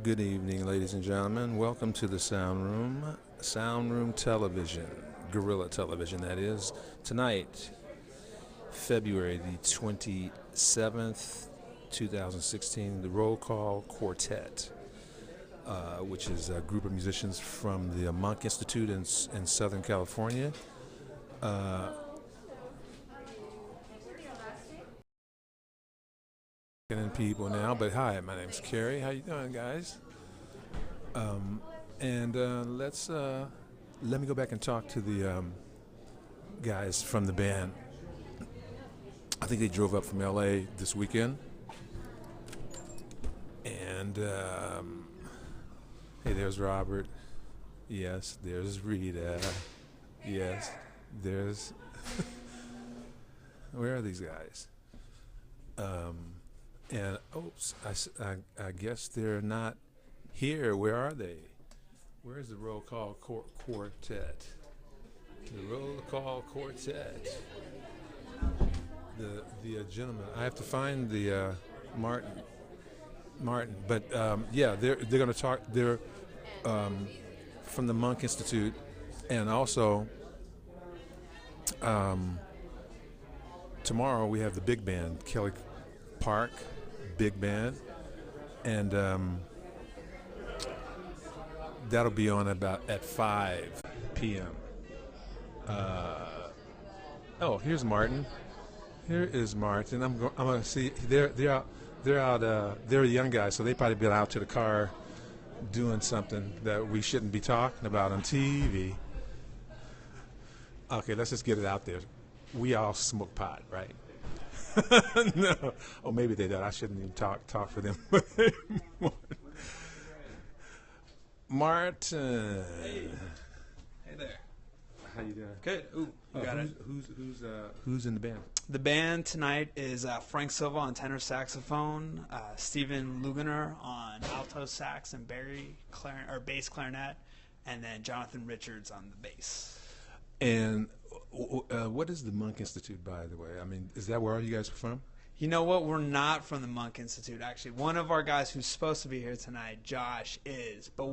Good evening, ladies and gentlemen. Welcome to the Sound Room, Sound Room Television, Guerrilla Television, that is. Tonight, February the 27th, 2016, the Roll Call Quartet, which is a group of musicians from the Monk Institute in Southern California. And people now, but hi, my name's Kerry. How you doing, guys? Let me go back and talk to the guys from the band. I think they drove up from LA this weekend. And hey, there's Robert. Yes, there's Rita. Yes, there's. Where are these guys? And oops, I guess they're not here. Where are they? Where's the roll call quartet? The roll call quartet. The gentleman. I have to find the Martin. But yeah, they're going to talk. They're from the Monk Institute, and also tomorrow we have the big band, Kelly Park big band, and that'll be on about at 5 p.m. Oh, here's Martin. Here is Martin. I'm gonna see. They're out. They're young guys, so they probably been out to the car doing something that we shouldn't be talking about on TV. Okay, let's just get it out there. We all smoke pot, right? No. Oh, maybe they don't. I shouldn't even talk for them. Martin. Hey there. How you doing? Good. Ooh, you got it. Who's in the band? The band tonight is Frank Silva on tenor saxophone, Stephen Lugener on alto sax and bass clarinet, and then Jonathan Richards on the bass. And what is the Monk Institute, by the way? I mean, is that where all you guys are from? You know what? We're not from the Monk Institute, actually. One of our guys who's supposed to be here tonight, Josh, is. But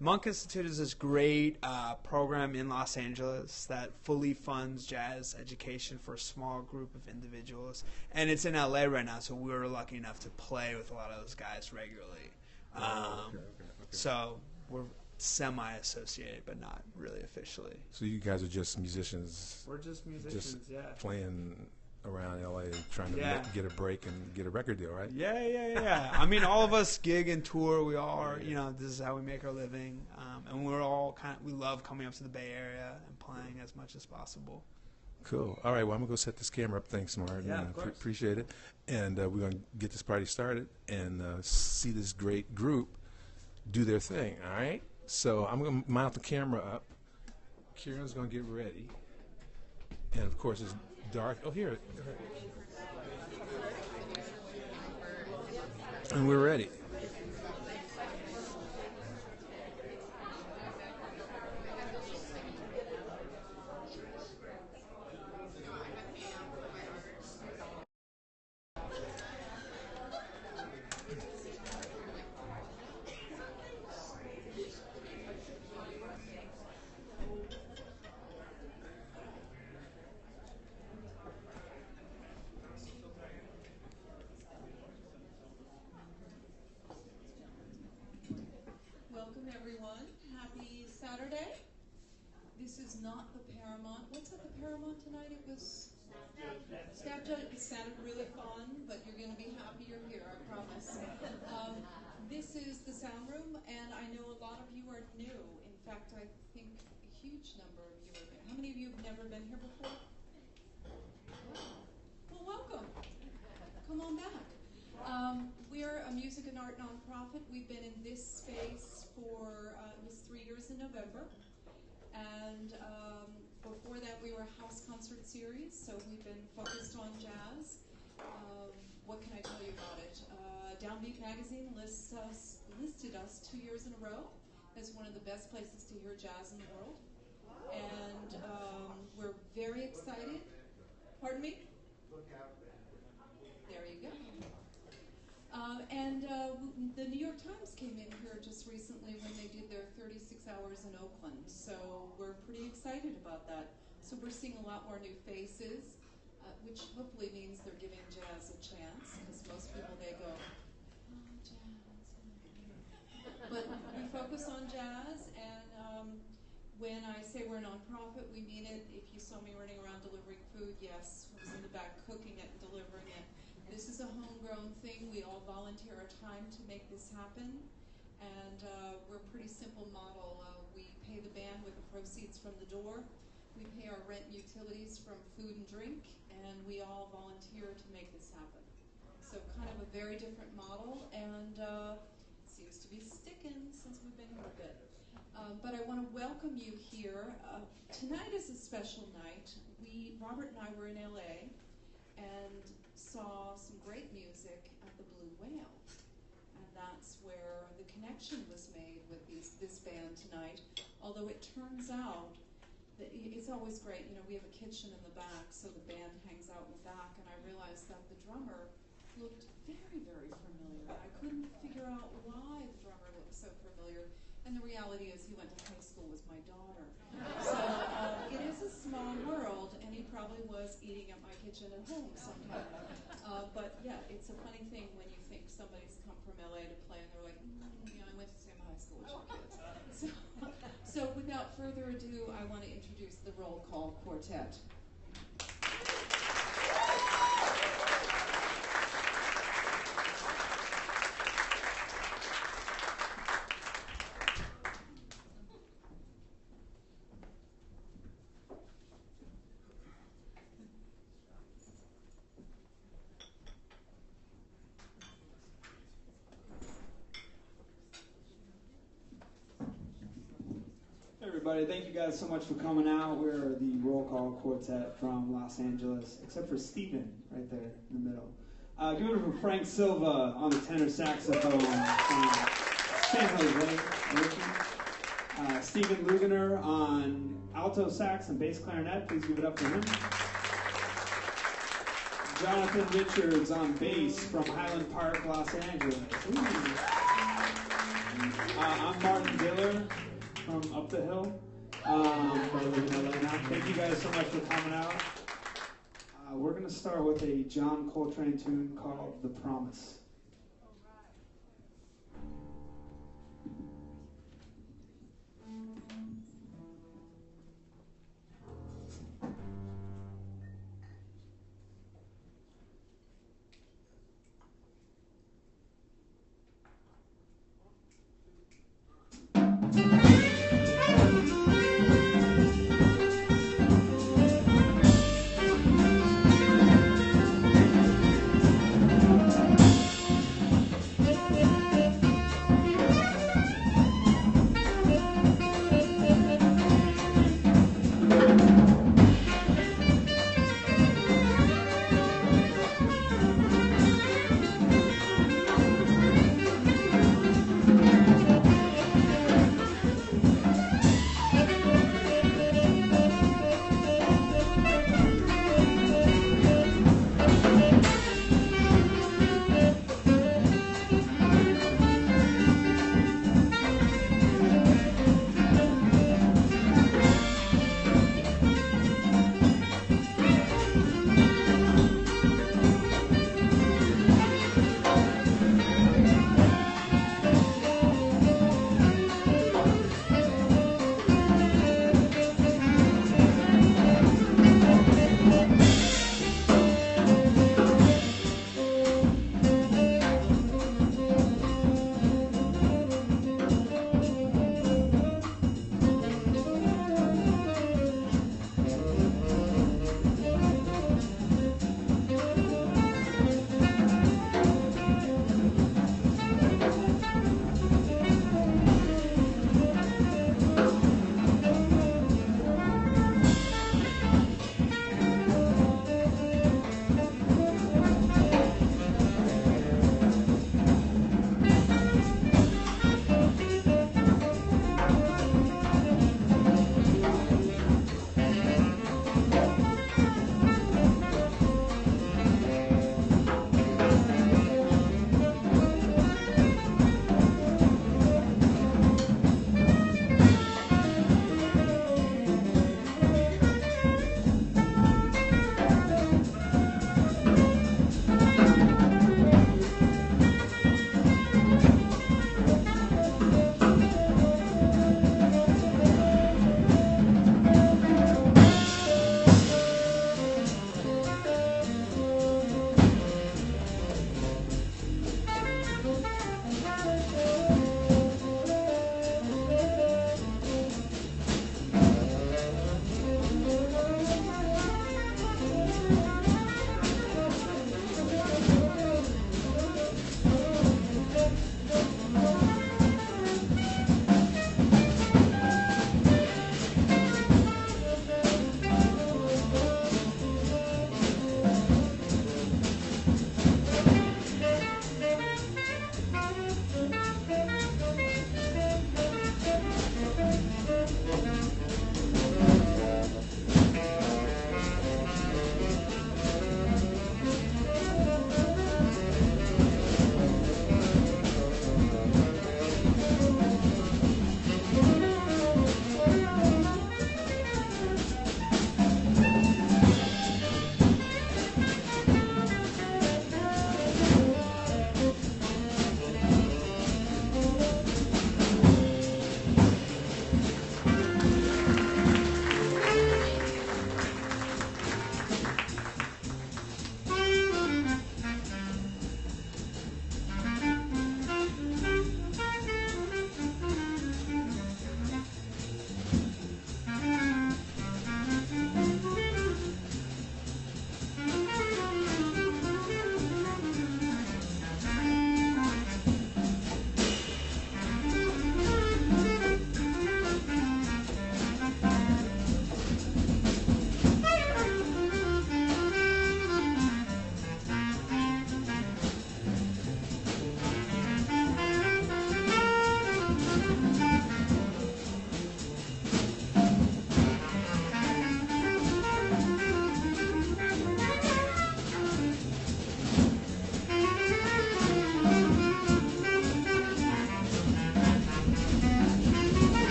Monk Institute is this great program in Los Angeles that fully funds jazz education for a small group of individuals. And it's in LA right now, so we were lucky enough to play with a lot of those guys regularly. Okay. So we're semi-associated, but not really officially. So you guys are just musicians? We're just musicians, yeah. Playing around LA trying to get a break and get a record deal, right? Yeah. I mean, all of us gig and tour. We all are, this is how we make our living. And we're all we love coming up to the Bay Area and playing as much as possible. Cool. All right, well, I'm going to go set this camera up. Thanks, Martin. Yeah, of course. Appreciate it. And we're going to get this party started and see this great group do their thing, all right? So I'm going to mount the camera up. Kieran's going to get ready. And, of course, it's dark. Oh, here. And we're ready. Welcome, everyone. Happy Saturday. This is not the Paramount. What's at the Paramount tonight? It was Staff Judge. It sounded really fun, but you're going to be happy you're here, I promise. This is the Sound Room, and I know a lot of you are new. In fact, I think a huge number of you are new. How many of you have never been here before? Well, welcome. Come on back. We're a music and art nonprofit. We've been in this space for, it was 3 years in November. And before that, we were a house concert series, so we've been focused on jazz. What can I tell you about it? Downbeat Magazine listed us 2 years in a row as one of the best places to hear jazz in the world. And we're very excited. Pardon me? There you go. The New York Times came in here just recently when they did their 36 hours in Oakland, so we're pretty excited about that. So we're seeing a lot more new faces, which hopefully means they're giving jazz a chance, because most people, they go, oh, jazz. But we focus on jazz, and when I say we're a nonprofit, we mean it. If you saw me running around delivering food, yes, I was in the back cooking it and delivering it. This is a homegrown thing. We all volunteer our time to make this happen. And we're a pretty simple model. We pay the band with the proceeds from the door. We pay our rent and utilities from food and drink. And we all volunteer to make this happen. So kind of a very different model. And seems to be sticking since we've been here a bit. But I want to welcome you here. Tonight is a special night. Robert and I were in LA and saw some great music at the Blue Whale. And that's where the connection was made with this band tonight. Although it turns out that it's always great. You know, we have a kitchen in the back, so the band hangs out in the back. And I realized that the drummer looked very, very familiar. I couldn't figure out why the drummer looked so familiar. And the reality is he went to high school with my daughter. So it is a small world, and he probably was eating at my kitchen at home sometime. But yeah, it's a funny thing when you think somebody's come from LA to play, and they're like, yeah, I went to the same high school as your kids. So without further ado, I want to introduce the Roll Call Quartet. Thank you guys so much for coming out. We're the Roll Call Quartet from Los Angeles, except for Steven right there in the middle. Give it up for Frank Silva on the tenor saxophone. San Jose, Stephen Lugener on alto sax and bass clarinet. Please give it up for him. Jonathan Richards on bass from Highland Park, Los Angeles. I'm Martin Diller from Up the Hill. Thank you guys so much for coming out. We're going to start with a John Coltrane tune called The Promise.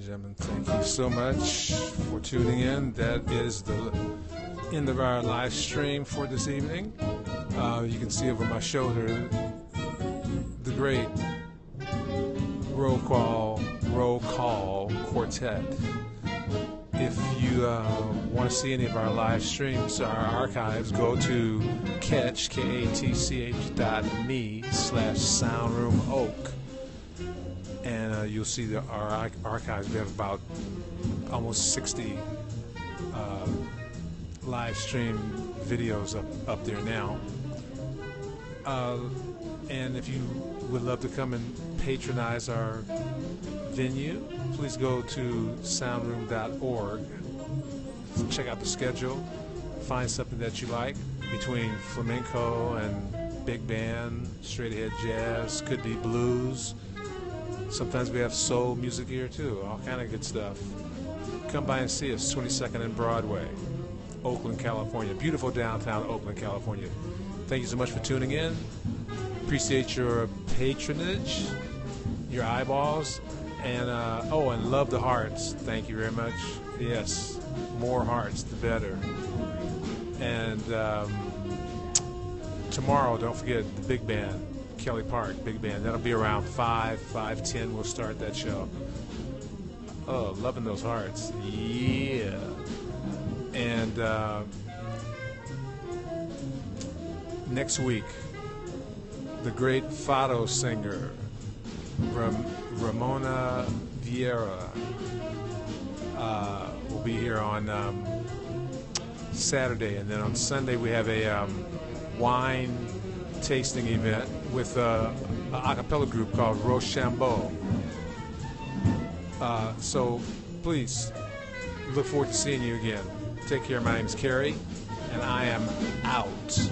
gentlemen, thank you so much for tuning in. That is the end of our live stream for this evening. You can see over my shoulder the great Roll Call Quartet. If you want to see any of our live streams, our archives, go to Katch, KATCH.me/SoundRoomOAK. And you'll see our archives. We have about almost 60 live stream videos up there now. And if you would love to come and patronize our venue, please go to soundroom.org. Check out the schedule. Find something that you like between flamenco and big band, straight ahead jazz, could be blues. Sometimes we have soul music here too, all kind of good stuff. Come by and see us, 22nd and Broadway, Oakland, California. Beautiful downtown Oakland, California. Thank you so much for tuning in. Appreciate your patronage, your eyeballs, and and love the hearts. Thank you very much. Yes, more hearts, the better. And tomorrow, don't forget the big band, Kelly Park Big Band. That'll be around 5:10. We'll start that show. Oh, loving those hearts. Yeah. And next week, the great fado singer, Ramona Vieira, will be here on Saturday. And then on Sunday, we have a wine tasting event with an a cappella group called Rochambeau. So please look forward to seeing you again. Take care. My name is Kerry, and I am out.